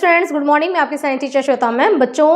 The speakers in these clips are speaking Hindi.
Students, good morning. मैं आपकी साइंस टीचर श्वेता मैम। बच्चों,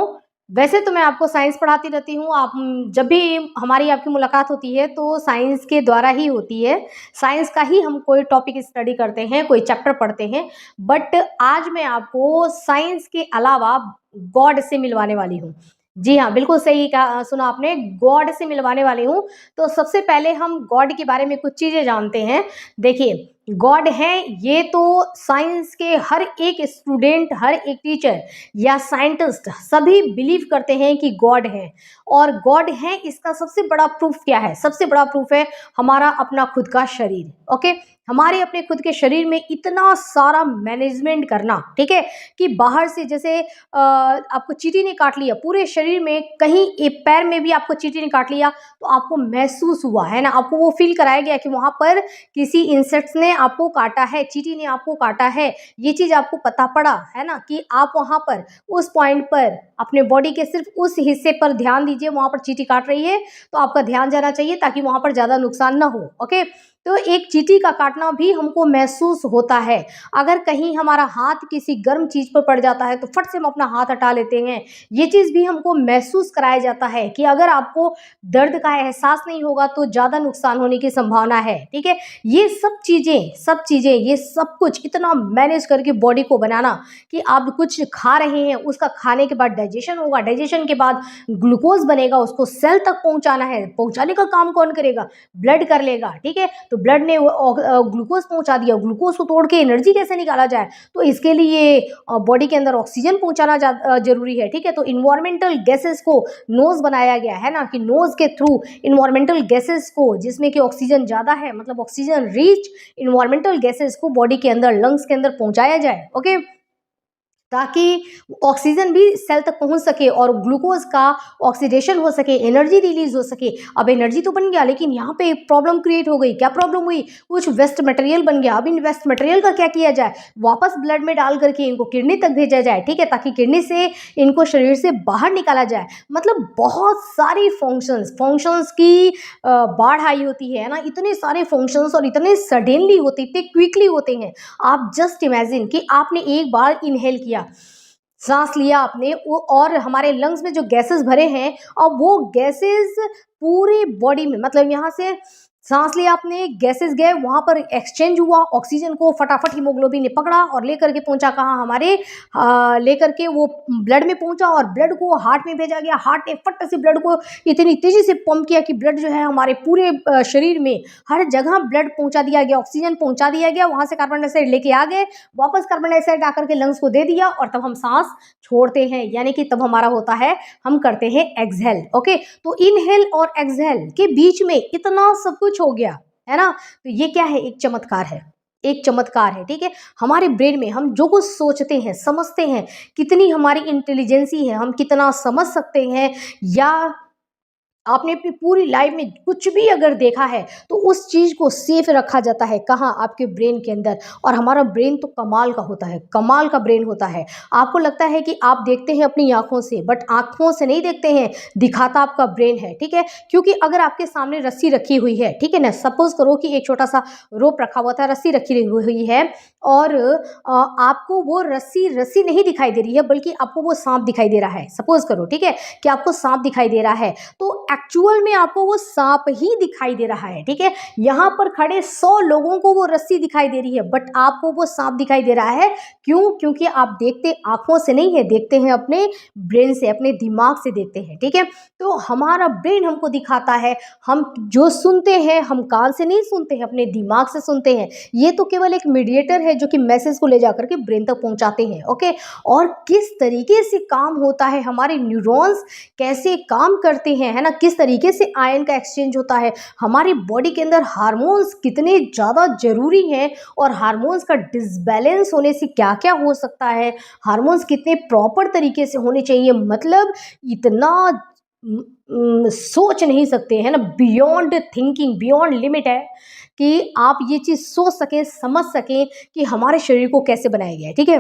वैसे तो मैं आपको साइंस पढ़ाती रहती हूँ। आप जब भी हमारी आपकी मुलाकात होती है तो साइंस के द्वारा ही होती है। साइंस का ही हम कोई टॉपिक स्टडी करते हैं, कोई चैप्टर पढ़ते हैं। बट आज मैं आपको साइंस के अलावा गॉड से मिलवाने वाली हूँ। जी हाँ, बिल्कुल सही कहा, सुना आपने, गॉड से मिलवाने वाली हूँ। तो सबसे पहले हम गॉड के बारे में कुछ चीज़ें जानते हैं। देखिए, गॉड है ये तो साइंस के हर एक स्टूडेंट, हर एक टीचर या साइंटिस्ट सभी बिलीव करते हैं कि गॉड है। और गॉड है इसका सबसे बड़ा प्रूफ क्या है? सबसे बड़ा प्रूफ है हमारा अपना खुद का शरीर। ओके, हमारे अपने खुद के शरीर में इतना सारा मैनेजमेंट करना, ठीक है, कि बाहर से जैसे आपको चींटी ने काट लिया, पूरे शरीर में कहीं एक पैर में भी आपको चींटी ने काट लिया तो आपको महसूस हुआ है ना, आपको वो फील कराया गया कि वहां पर किसी इंसेक्ट्स ने आपको काटा है, चींटी ने आपको काटा है। ये चीज आपको पता पड़ा है ना, कि आप वहां पर उस पॉइंट पर अपने बॉडी के सिर्फ उस हिस्से पर ध्यान दीजिए, वहां पर चींटी काट रही है तो आपका ध्यान जाना चाहिए ताकि वहां पर ज्यादा नुकसान ना हो। ओके, तो एक चींटी का काटना भी हमको महसूस होता है। अगर कहीं हमारा हाथ किसी गर्म चीज पर पड़ जाता है तो फट से हम अपना हाथ हटा लेते हैं। ये चीज भी हमको महसूस कराया जाता है कि अगर आपको दर्द का एहसास नहीं होगा तो ज्यादा नुकसान होने की संभावना है। ठीक है, ये सब चीजें ये सब कुछ इतना मैनेज करके बॉडी को बनाना कि आप कुछ खा रहे हैं, उसका खाने के बाद डाइजेशन होगा, डाइजेशन के बाद ग्लूकोज बनेगा, उसको सेल तक पहुंचाना है। पहुंचाने का काम कौन करेगा? ब्लड कर लेगा। ठीक है, तो ब्लड ने ग्लूकोज पहुंचा दिया, ग्लूकोज को तोड़ के एनर्जी कैसे निकाला जाए? तो इसके लिए बॉडी के अंदर ऑक्सीजन पहुंचाना जरूरी है। ठीक है, तो इन्वायरमेंटल गैसेस को नोज बनाया गया है ना, कि नोज के थ्रू इन्वायरमेंटल गैसेस को, जिसमें कि ऑक्सीजन ज्यादा है, मतलब ऑक्सीजन रिच इन्वायरमेंटल गैसेस को बॉडी के अंदर, लंग्स के अंदर पहुंचाया जाए। ओके, ताकि ऑक्सीजन भी सेल तक पहुंच सके और ग्लूकोज का ऑक्सीडेशन हो सके, एनर्जी रिलीज हो सके। अब एनर्जी तो बन गया, लेकिन यहाँ पे एक प्रॉब्लम क्रिएट हो गई। क्या प्रॉब्लम हुई? कुछ वेस्ट मटेरियल बन गया। अब इन वेस्ट मटेरियल का क्या किया जाए? वापस ब्लड में डाल करके इनको किडनी तक भेजा जाए। ठीक है, ताकि किडनी से इनको शरीर से बाहर निकाला जाए। मतलब बहुत सारी फंक्शंस की बाढ़ आई होती है ना, इतने सारे फंक्शंस और इतने सडनली होते, इतने क्विकली होते हैं। आप जस्ट इमेजिन कि आपने एक बार इनहेल किया, सांस लिया आपने, वो, और हमारे लंग्स में जो गैसेस भरे हैं, और वो गैसेस पूरे बॉडी में, मतलब यहाँ से सांस लिया आपने, गैसेस गए, वहां पर एक्सचेंज हुआ, ऑक्सीजन को फटाफट हीमोग्लोबिन ने पकड़ा और लेकर के पहुंचा कहाँ? हमारे लेकर के वो ब्लड में पहुंचा और ब्लड को हार्ट में भेजा गया। हार्ट ने फट से ब्लड को इतनी तेजी से पंप किया कि ब्लड जो है हमारे पूरे शरीर में हर जगह ब्लड पहुंचा दिया गया, ऑक्सीजन पहुंचा दिया गया। वहां से कार्बन डाइऑक्साइड लेके आ गए, वापस कार्बन डाइऑक्साइड आकर के लंग्स को दे दिया, और तब हम सांस छोड़ते हैं, यानी कि तब हमारा होता है, हम करते हैं एक्सहेल। ओके, तो इनहेल और एक्सहेल के बीच में इतना सब कुछ हो गया है ना। तो ये क्या है? एक चमत्कार है, एक चमत्कार है। ठीक है, हमारे ब्रेन में हम जो कुछ सोचते हैं, समझते हैं, कितनी हमारी इंटेलिजेंसी है, हम कितना समझ सकते हैं, या आपने अपनी पूरी लाइफ में कुछ भी अगर देखा है तो उस चीज को सेफ रखा जाता है कहाँ? आपके ब्रेन के अंदर। और हमारा ब्रेन तो कमाल का होता है, कमाल का ब्रेन होता है। आपको लगता है कि आप देखते हैं अपनी आंखों से, बट आंखों से नहीं देखते हैं, दिखाता आपका ब्रेन है। ठीक है, क्योंकि अगर आपके सामने रस्सी रखी हुई है, ठीक है ना, सपोज करो कि एक छोटा सा रोप रखा हुआ था, रस्सी रखी हुई है, और आपको वो रस्सी नहीं दिखाई दे रही है, बल्कि आपको वो सांप दिखाई दे रहा है। सपोज करो, ठीक है, कि आपको सांप दिखाई दे रहा है, तो एक्चुअल में आपको वो सांप ही दिखाई दे रहा है। ठीक है, यहाँ पर खड़े 100 लोगों को वो रस्सी दिखाई दे रही है, बट आपको वो सांप दिखाई दे रहा है। क्यों? क्योंकि आप देखते आंखों से नहीं है, देखते हैं अपने ब्रेन से, अपने दिमाग से देखते हैं। ठीक है, तो हमारा ब्रेन हमको दिखाता है। हम जो सुनते हैं, हम कान से नहीं सुनते हैं, अपने दिमाग से सुनते हैं। ये तो केवल एक मीडिएटर है जो कि मैसेज को ले जाकर के ब्रेन तक पहुंचाते हैं। ओके, और किस तरीके से काम होता है, हमारे न्यूरॉन्स कैसे काम करते हैं, है ना, किस तरीके से आयन का एक्सचेंज होता है, हमारी बॉडी के अंदर हार्मोन्स कितने ज़्यादा जरूरी हैं, और हार्मोन्स का डिसबैलेंस होने से क्या क्या हो सकता है, हार्मोन्स कितने प्रॉपर तरीके से होने चाहिए, मतलब इतना सोच नहीं सकते हैं ना, बियॉन्ड थिंकिंग, बियॉन्ड लिमिट है कि आप ये चीज़ सोच सकें, समझ सकें कि हमारे शरीर को कैसे बनाया गया है। ठीक है,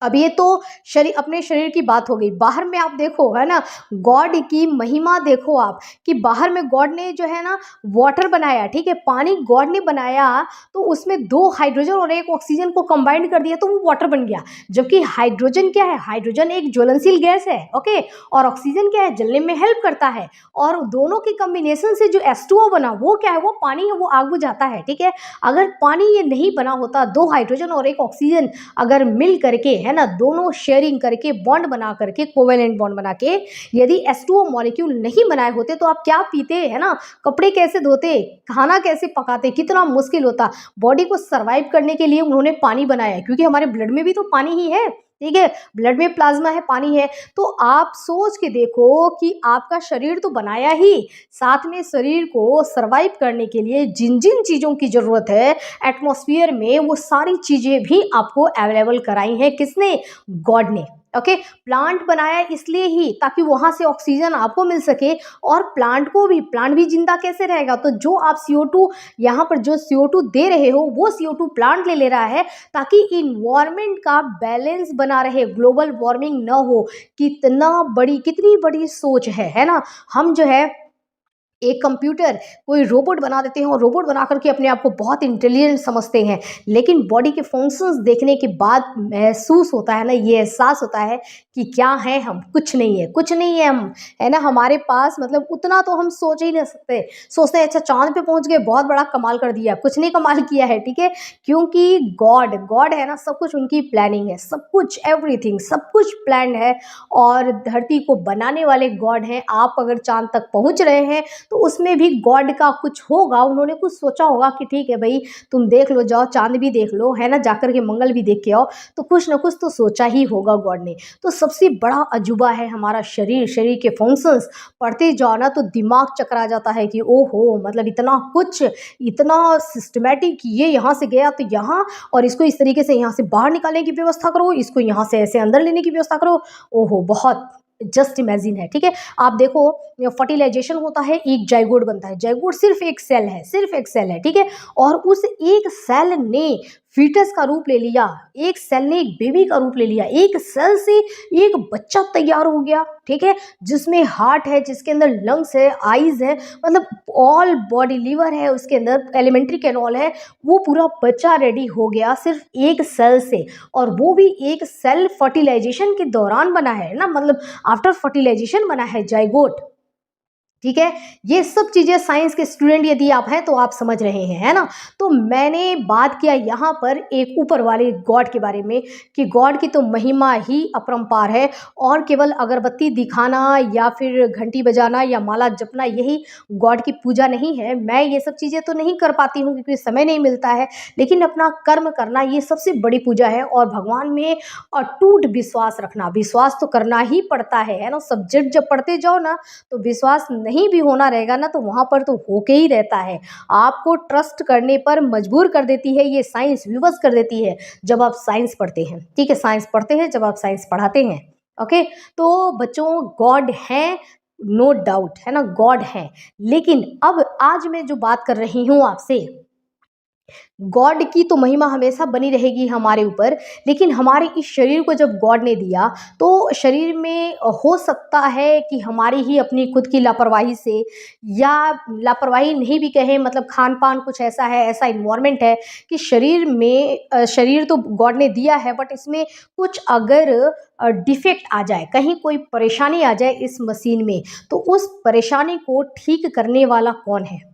अब ये तो शरीर, अपने शरीर की बात हो गई। बाहर में आप देखो, है ना, गॉड की महिमा देखो आप, कि बाहर में गॉड ने जो है ना वाटर बनाया, ठीक है, पानी गॉड ने बनाया, तो उसमें दो हाइड्रोजन और एक ऑक्सीजन को कंबाइंड कर दिया तो वो वाटर बन गया। जबकि हाइड्रोजन क्या है, हाइड्रोजन एक ज्वलनशील गैस है, ओके, और ऑक्सीजन क्या है, जलने में हेल्प करता है। और दोनों के कॉम्बिनेशन से जो H2O बना, वो क्या है, वो पानी है, वो आग बुझाता है, ठीक है। अगर पानी ये नहीं बना होता, दो हाइड्रोजन और एक ऑक्सीजन अगर मिल करके, है ना, दोनों शेयरिंग करके, बॉन्ड बना करके, कोवेलेंट बॉन्ड बना के, यदि H2O मॉलिक्यूल नहीं बनाए होते तो आप क्या पीते, है ना, कपड़े कैसे धोते, खाना कैसे पकाते, कितना मुश्किल होता। बॉडी को सर्वाइव करने के लिए उन्होंने पानी बनाया है, क्योंकि हमारे ब्लड में भी तो पानी ही है, ठीक है, ब्लड में प्लाज्मा है, पानी है। तो आप सोच के देखो कि आपका शरीर तो बनाया ही, साथ में शरीर को सर्वाइव करने के लिए जिन जिन चीज़ों की ज़रूरत है एटमॉस्फेयर में, वो सारी चीज़ें भी आपको अवेलेबल कराई हैं, किसने, गॉड ने, ओके। प्लांट बनाया इसलिए ही ताकि वहाँ से ऑक्सीजन आपको मिल सके, और प्लांट को भी, प्लांट भी जिंदा कैसे रहेगा, तो जो आप CO2 यहाँ पर जो CO2 दे रहे हो, वो CO2 प्लांट ले रहा है, ताकि इन्वायरमेंट का बैलेंस बना रहे, ग्लोबल वार्मिंग ना हो। कितनी बड़ी सोच है ना। हम जो है एक कंप्यूटर, कोई रोबोट बना देते हैं और रोबोट बना करके अपने आप को बहुत इंटेलिजेंट समझते हैं, लेकिन बॉडी के फंक्शंस देखने के बाद महसूस होता है ना, ये एहसास होता है कि क्या है हम, कुछ नहीं है, कुछ नहीं है हम, है ना, हमारे पास मतलब उतना तो हम सोच ही नहीं सकते। सोचते हैं अच्छा चांद पे पहुंच गए, बहुत बड़ा कमाल कर दिया, कुछ नहीं कमाल किया है, ठीक है। क्योंकि गॉड गॉड है ना, सब कुछ उनकी प्लानिंग है, सब कुछ, एवरीथिंग, सब कुछ प्लान है। और धरती को बनाने वाले गॉड हैं। आप अगर चांद तक पहुंच रहे हैं तो उसमें भी गॉड का कुछ होगा, उन्होंने कुछ सोचा होगा कि ठीक है भाई, तुम देख लो, जाओ चांद भी देख लो, है ना, जाकर के मंगल भी देख के आओ। तो कुछ ना कुछ तो सोचा ही होगा गॉड ने। तो सबसे बड़ा अजूबा है हमारा शरीर, शरीर के फंक्शंस। पढ़ते जाओ ना तो दिमाग चकरा जाता है कि ओहो, मतलब इतना कुछ, इतना सिस्टमेटिक, ये यहाँ से गया तो यहाँ, और इसको इस तरीके से यहाँ से बाहर निकालने की व्यवस्था करो, इसको यहाँ से ऐसे अंदर लेने की व्यवस्था करो। ओहो, बहुत, जस्ट इमेजिन है, ठीक है। आप देखो, फर्टिलाइजेशन होता है, एक जाइगोट बनता है, जाइगोट सिर्फ एक सेल है, सिर्फ एक सेल है, ठीक है। और उस एक सेल ने फीटस का रूप ले लिया, एक सेल ने एक बेबी का रूप ले लिया, एक सेल से एक बच्चा तैयार हो गया, ठीक है, जिसमें हार्ट है, जिसके अंदर लंग्स है, आईज है, मतलब ऑल बॉडी, लीवर है, उसके अंदर एलिमेंट्री कैनॉल है। वो पूरा बच्चा रेडी हो गया सिर्फ एक सेल से, और वो भी एक सेल फर्टिलाइजेशन के दौरान बना है ना, मतलब आफ्टर फर्टिलाइजेशन बना है जाइगोट, ठीक है। ये सब चीज़ें साइंस के स्टूडेंट यदि आप हैं तो आप समझ रहे हैं, है ना। तो मैंने बात किया यहाँ पर एक ऊपर वाले गॉड के बारे में, कि गॉड की तो महिमा ही अपरंपार है, और केवल अगरबत्ती दिखाना या फिर घंटी बजाना या माला जपना यही गॉड की पूजा नहीं है। मैं ये सब चीज़ें तो नहीं कर पाती हूँ क्योंकि समय नहीं मिलता है, लेकिन अपना कर्म करना ये सबसे बड़ी पूजा है। और भगवान में अटूट विश्वास रखना, विश्वास तो करना ही पड़ता है ना। सब्जेक्ट जब पढ़ते जाओ ना तो विश्वास नहीं भी होना रहेगा ना, तो वहाँ पर तो होके ही रहता है। आपको ट्रस्ट करने पर मजबूर कर देती है, ये साइंस विवश कर देती है जब आप साइंस पढ़ते हैं, ठीक है, साइंस पढ़ते हैं जब आप साइंस पढ़ाते हैं, ओके। तो बच्चों, गॉड है, नो डाउट, है ना, गॉड है। लेकिन अब आज मैं जो बात कर रही हूँ आपसे, गॉड की तो महिमा हमेशा बनी रहेगी हमारे ऊपर, लेकिन हमारे इस शरीर को जब गॉड ने दिया तो शरीर में हो सकता है कि हमारी ही अपनी खुद की लापरवाही से, या लापरवाही नहीं भी कहें, मतलब खान पान कुछ ऐसा है, ऐसा इन्वायरमेंट है कि शरीर में, शरीर तो गॉड ने दिया है, बट इसमें कुछ अगर डिफेक्ट आ जाए, कहीं कोई परेशानी आ जाए इस मशीन में, तो उस परेशानी को ठीक करने वाला कौन है।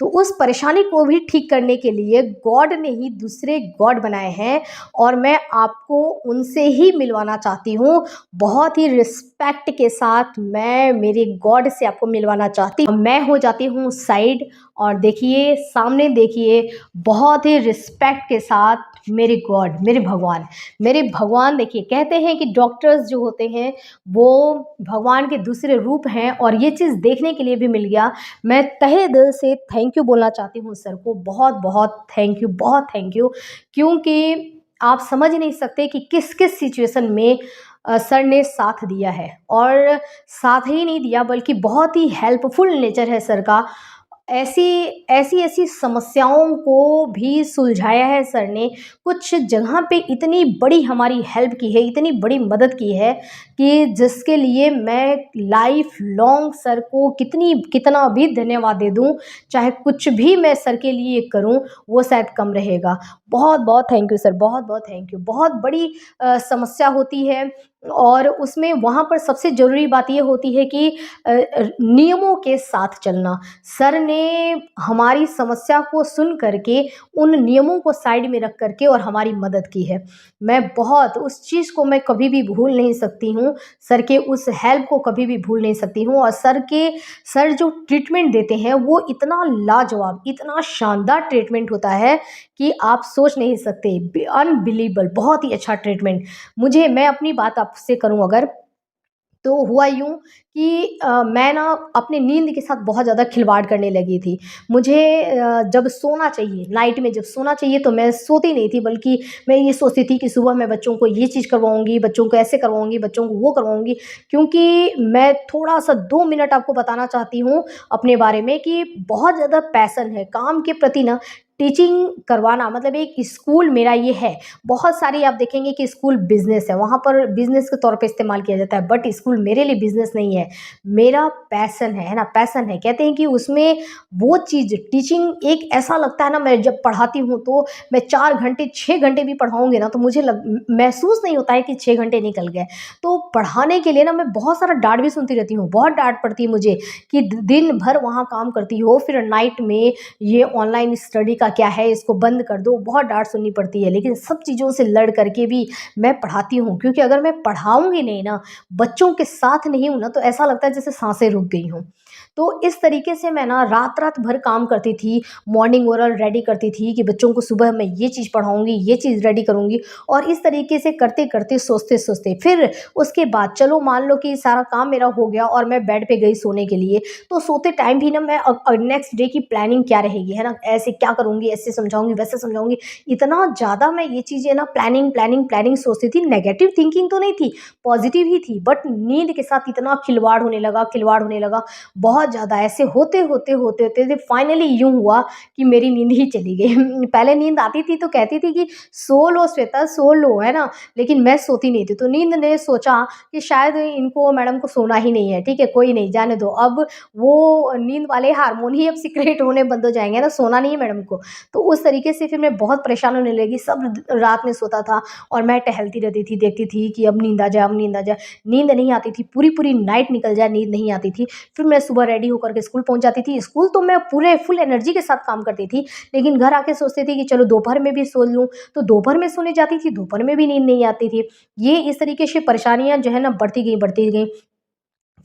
तो उस परेशानी को भी ठीक करने के लिए गॉड ने ही दूसरे गॉड बनाए हैं, और मैं आपको उनसे ही मिलवाना चाहती हूँ। बहुत ही रिस्पेक्ट के साथ मैं मेरे गॉड से आपको मिलवाना चाहती हूँ। मैं हो जाती हूँ साइड, और देखिए सामने, देखिए बहुत ही रिस्पेक्ट के साथ मेरे गॉड, मेरे भगवान देखिए, कहते हैं कि डॉक्टर्स जो होते हैं वो भगवान के दूसरे रूप हैं, और ये चीज़ देखने के लिए भी मिल गया। मैं तहे दिल से थैंक यू बोलना चाहती हूँ सर को, बहुत बहुत थैंक यू, बहुत थैंक यू। क्योंकि आप समझ नहीं सकते कि किस किस सिचुएशन में सर ने साथ दिया है, और साथ ही नहीं दिया बल्कि बहुत ही हेल्पफुल नेचर है सर का। ऐसी ऐसी समस्याओं को भी सुलझाया है सर ने। कुछ जगह पे इतनी बड़ी हमारी हेल्प की है, इतनी बड़ी मदद की है कि जिसके लिए मैं लाइफ लॉन्ग सर को कितना भी धन्यवाद दे दूँ, चाहे कुछ भी मैं सर के लिए करूँ, वो शायद कम रहेगा। बहुत-बहुत थैंक यू सर, बहुत-बहुत थैंक यू। बहुत बड़ी समस्या होती है और उसमें वहाँ पर सबसे ज़रूरी बात ये होती है कि नियमों के साथ चलना। सर ने हमारी समस्या को सुन करके उन नियमों को साइड में रख करके और हमारी मदद की है। मैं बहुत उस चीज़ को मैं कभी भी भूल नहीं सकती हूँ, सर के उस हेल्प को कभी भी भूल नहीं सकती हूँ और सर जो ट्रीटमेंट देते हैं वो इतना लाजवाब, इतना शानदार ट्रीटमेंट होता है कि आप सोच नहीं सकते। अनबिलीवेबल, बहुत ही अच्छा ट्रीटमेंट। मैं अपनी बात आपसे करूँ अगर, तो हुआ यूँ कि मैं ना अपनी नींद के साथ बहुत ज़्यादा खिलवाड़ करने लगी थी। जब सोना चाहिए, नाइट में जब सोना चाहिए तो मैं सोती नहीं थी, बल्कि मैं ये सोचती थी कि सुबह मैं बच्चों को ये चीज़ करवाऊँगी, बच्चों को ऐसे करवाऊँगी, बच्चों को वो करवाऊँगी। क्योंकि मैं थोड़ा-सा 2 मिनट आपको बताना चाहती हूँ अपने बारे में कि बहुत ज़्यादा पैशन है काम के प्रति ना। टीचिंग करवाना मतलब एक स्कूल मेरा ये है। बहुत सारी आप देखेंगे कि स्कूल बिज़नेस है, वहाँ पर बिज़नेस के तौर पे इस्तेमाल किया जाता है, बट स्कूल मेरे लिए बिज़नेस नहीं है, मेरा पैशन है ना? पैशन है। कहते हैं कि उसमें वो चीज़ टीचिंग एक ऐसा लगता है ना, मैं जब पढ़ाती हूँ तो मैं 4 घंटे, 6 घंटे भी पढ़ाऊँगी ना तो मुझे महसूस नहीं होता है कि 6 घंटे निकल गए। तो पढ़ाने के लिए ना मैं बहुत सारा डाँट भी सुनती रहती हूँ, बहुत डाँट पड़ती है मुझे कि द दिन भर वहाँ काम करती हो, फिर नाइट में ये ऑनलाइन स्टडी का क्या है, इसको बंद कर दो, बहुत डाँट सुननी पड़ती है। लेकिन सब चीज़ों से लड़ करके भी मैं पढ़ाती हूँ, क्योंकि अगर मैं पढ़ाऊँगी नहीं ना, बच्चों के साथ नहीं हूँ ना, तो ऐसा लगता है जैसे साँसें रुक गई हों। तो इस तरीके से मैं ना रात-रात भर काम करती थी, मॉर्निंग ओरल रेडी करती थी कि बच्चों को सुबह मैं ये चीज़ पढ़ाऊँगी, ये चीज़ रेडी करूँगी, और इस तरीके से करते-करते, सोचते-सोचते फिर उसके बाद चलो मान लो कि सारा काम मेरा हो गया और मैं बेड पे गई सोने के लिए, तो सोते टाइम भी ना मैं नेक्स्ट डे की प्लानिंग क्या रहेगी, है ना? ऐसे क्या करूँगी, ऐसे समझाऊँगी, वैसे समझाऊँगी। इतना ज़्यादा मैं ये चीज़ें ना प्लानिंग, प्लानिंग, प्लानिंग सोचती थी। नेगेटिव थिंकिंग तो नहीं थी, पॉज़िटिव ही थी, बट नींद के साथ इतना खिलवाड़ होने लगा, बहुत ज़्यादा। ऐसे होते फाइनली यूँ हुआ कि मेरी नींद ही चली गई। पहले नींद आती थी तो कहती थी कि सो लो श्वेता, सो लो, है ना? लेकिन मैं सोती नहीं थी। तो नींद ने सोचा कि शायद इनको मैडम को सोना ही नहीं है, ठीक है, कोई नहीं, जाने दो। अब वो नींद वाले हार्मोन ही अब सीक्रेट होने बंद हो जाएँगे ना, सोना नहीं है मैडम को। तो उस तरीके से फिर मैं बहुत परेशान होने लगी, सब रात में सोता था और मैं टहलती रहती थी, देखती थी कि अब नींद आ जाए, अब नींद आ जाए। नींद नहीं आती थी, पूरी-पूरी नाइट निकल जाए, नींद नहीं आती थी। फिर मैं सुबह रेडी होकर के स्कूल पहुँच जाती थी। स्कूल तो मैं पूरे फुल एनर्जी के साथ काम करती थी, लेकिन घर आके सोचती थी कि चलो दोपहर में भी सो लूँ, तो दोपहर में सोने जाती थी, दोपहर में भी नींद नहीं आती थी। ये इस तरीके से परेशानियाँ जो है ना बढ़ती गईं।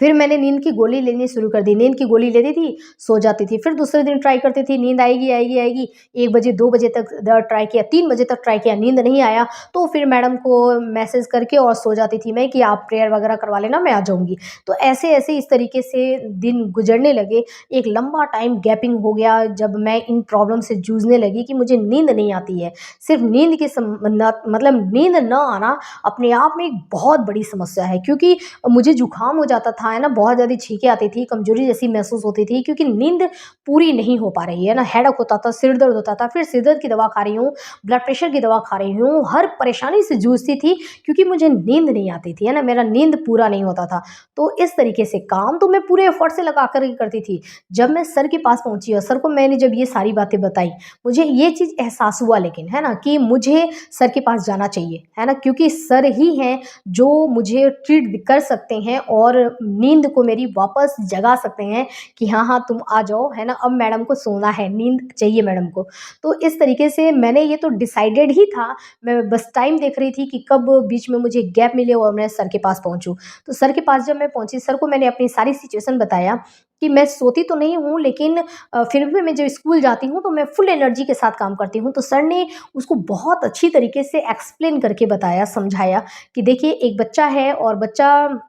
फिर मैंने नींद की गोली लेनी शुरू कर दी। नींद की गोली लेती थी, सो जाती थी। फिर दूसरे दिन ट्राई करती थी, नींद आएगी। 1 बजे, 2 बजे तक ट्राई किया, 3 बजे तक ट्राई किया, नींद नहीं आया, तो फिर मैडम को मैसेज करके और सो जाती थी मैं कि आप प्रेयर वगैरह करवा लेना, मैं आ जाऊँगी। तो ऐसे-ऐसे इस तरीके से दिन गुज़रने लगे। एक लंबा टाइम गैपिंग हो गया जब मैं इन प्रॉब्लम से जूझने लगी कि मुझे नींद नहीं आती है। सिर्फ़ नींद की सम न मतलब नींद ना आना अपने आप में एक बहुत बड़ी समस्या है, क्योंकि मुझे जुकाम हो जाता था, है ना, बहुत ज़्यादा छींकें आती थी, कमज़ोरी जैसी महसूस होती थी, क्योंकि नींद पूरी नहीं हो पा रही है ना, हेडेक होता था, सिर दर्द होता था, फिर सिर दर्द की दवा खा रही हूँ, ब्लड प्रेशर की दवा खा रही हूँ, हर परेशानी से जूझती थी, क्योंकि मुझे नींद नहीं आती थी, है ना, मेरा नींद पूरा नहीं होता था। तो इस तरीके से काम तो मैं पूरे एफर्ट से लगा कर के करती थी। जब मैं सर के पास पहुँची और सर को मैंने जब ये सारी बातें बताई, मुझे ये चीज़ एहसास हुआ, लेकिन है ना, कि मुझे सर के पास जाना चाहिए, है ना, क्योंकि सर ही हैं जो मुझे ट्रीट कर सकते हैं और नींद को मेरी वापस जगा सकते हैं कि हाँ, हाँ, तुम आ जाओ, है ना, अब मैडम को सोना है, नींद चाहिए मैडम को। तो इस तरीके से मैंने ये तो डिसाइडेड ही था, मैं बस टाइम देख रही थी कि कब बीच में मुझे गैप मिले और मैं सर के पास पहुँचूँ। तो सर के पास जब मैं पहुँची, सर को मैंने अपनी सारी सिचुएशन बताया कि मैं सोती तो नहीं हूँ, लेकिन फिर भी मैं जब स्कूल जाती हूँ तो मैं फुल एनर्जी के साथ काम करती हूँ। तो सर ने उसको बहुत अच्छी तरीके से एक्सप्लेन करके बताया, समझाया कि देखिए एक बच्चा है और बच्चा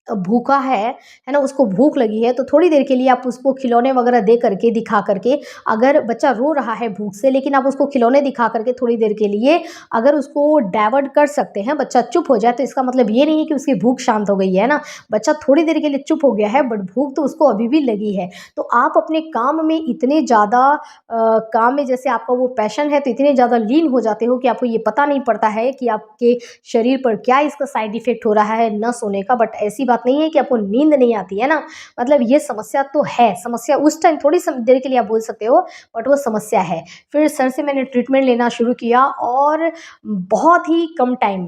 भूखा है ना, उसको भूख लगी है, तो थोड़ी देर के लिए आप उसको खिलौने वगैरह दे करके, दिखा करके, अगर बच्चा रो रहा है भूख से, लेकिन आप उसको खिलौने दिखा करके थोड़ी देर के लिए अगर उसको डाइवर्ट कर सकते हैं, बच्चा चुप हो जाए, तो इसका मतलब ये नहीं है कि उसकी भूख शांत हो गई है ना। बच्चा थोड़ी देर के लिए चुप हो गया है, बट भूख तो उसको अभी भी लगी है। तो आप अपने काम में इतने ज़्यादा काम में, जैसे आपका वो पैशन है, तो इतने ज़्यादा लीन हो जाते हो कि आपको ये पता नहीं पड़ता है कि आपके शरीर पर क्या इसका साइड इफ़ेक्ट हो रहा है न सोने का। बट ऐसी बात नहीं है कि आपको नींद नहीं आती है ना, मतलब ये समस्या तो है। समस्या उस टाइम थोड़ी देर के लिए आप बोल सकते हो, बट वो समस्या है। फिर सर से मैंने ट्रीटमेंट लेना शुरू किया, और बहुत ही कम टाइम,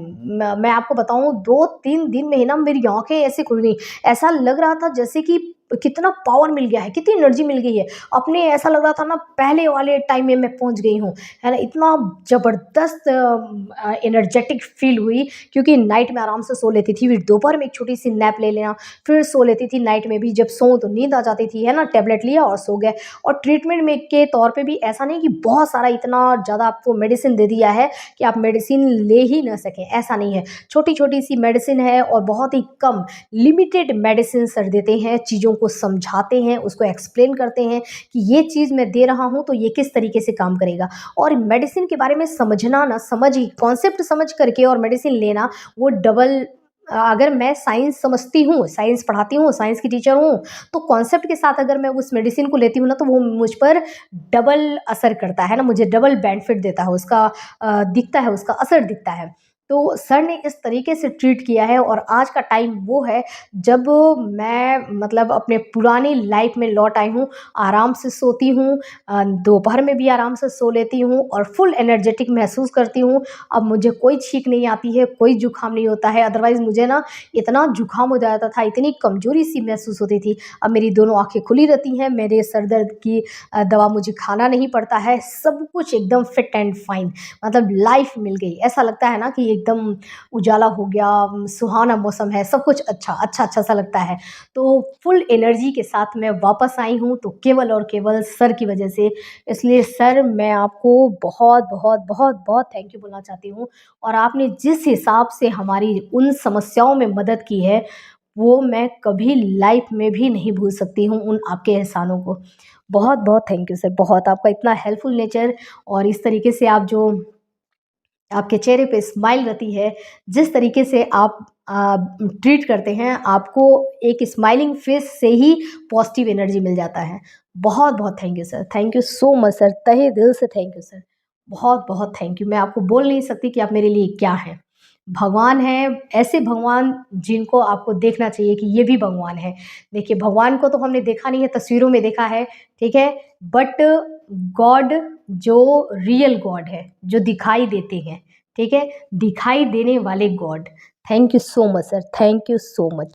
मैं आपको बताऊँ, 2-3 दिन में ही ना मेरी आँखें ऐसे खुल गई। ऐसा लग रहा था जैसे कि कितना पावर मिल गया है, कितनी एनर्जी मिल गई है। अपने ऐसा लग रहा था ना पहले वाले टाइम में मैं पहुँच गई हूँ, है ना? इतना ज़बरदस्त एनर्जेटिक फ़ील हुई, क्योंकि नाइट में आराम से सो लेती थी, फिर दोपहर में एक छोटी-सी नैप ले लेना, फिर सो लेती थी नाइट में भी। जब सोऊँ तो नींद आ जाती थी, है ना? टैबलेट लिया और सो गए। और ट्रीटमेंट में के तौर पे भी ऐसा नहीं कि बहुत सारा इतना ज़्यादा आपको मेडिसिन दे दिया है कि आप मेडिसिन ले ही ना सकें, ऐसा नहीं है। छोटी-छोटी सी मेडिसिन है, और बहुत ही कम लिमिटेड मेडिसिन सर देते हैं, चीज़ों को समझाते हैं, उसको एक्सप्लेन करते हैं कि ये चीज़ मैं दे रहा हूँ, तो ये किस तरीके से काम करेगा। और मेडिसिन के बारे में समझना ना, कॉन्सेप्ट समझ करके और मेडिसिन लेना, वो डबल, अगर मैं साइंस समझती हूँ, साइंस पढ़ाती हूँ, साइंस की टीचर हूँ, तो कॉन्सेप्ट के साथ अगर मैं उस मेडिसिन को लेती हूँ ना, तो वो मुझ पर डबल असर करता है ना, मुझे डबल बेनिफिट देता है उसका, दिखता है, उसका असर दिखता है। तो सर ने इस तरीके से ट्रीट किया है, और आज का टाइम वो है जब मैं मतलब अपने पुरानी लाइफ में लौट आई हूँ। आराम से सोती हूँ, दोपहर में भी आराम से सो लेती हूँ, और फुल एनर्जेटिक महसूस करती हूँ। अब मुझे कोई छींक नहीं आती है, कोई जुकाम नहीं होता है। अदरवाइज़ मुझे ना इतना जुकाम हो जाता था, इतनी कमज़ोरी सी महसूस होती थी। अब मेरी दोनों आँखें खुली रहती हैं, मेरे सर दर्द की दवा मुझे खाना नहीं पड़ता है, सब कुछ एकदम फिट एंड फाइन, मतलब लाइफ मिल गई। ऐसा लगता है ना कि एकदम उजाला हो गया, सुहाना मौसम है, सब कुछ अच्छा सा लगता है। तो फुल एनर्जी के साथ मैं वापस आई हूँ, तो केवल और केवल सर की वजह से। इसलिए सर, मैं आपको बहुत थैंक यू बोलना चाहती हूँ, और आपने जिस हिसाब से हमारी उन समस्याओं में मदद की है, वो मैं कभी लाइफ में भी नहीं भूल सकती हूँ उन आपके एहसानों को। बहुत थैंक यू सर, बहुत। आपका इतना हेल्पफुल नेचर, और इस तरीके से आप जो, आपके चेहरे पे स्माइल रहती है, जिस तरीके से आप ट्रीट करते हैं, आपको एक स्माइलिंग फेस से ही पॉजिटिव एनर्जी मिल जाता है। बहुत thank you sir, thank you so much sir, तहे दिल से थैंक यू सर। बहुत थैंक यू। मैं आपको बोल नहीं सकती कि आप मेरे लिए क्या हैं। भगवान हैं, ऐसे भगवान जिनको आपको देखना चाहिए कि ये भी भगवान हैं। देखिए, भगवान को तो हमने देखा नहीं है, तस्वीरों में देखा है, ठीक है? बट गॉड, जो रियल गॉड है, जो दिखाई देते हैं, ठीक है? दिखाई देने वाले God. Thank you so much sir, thank you so much.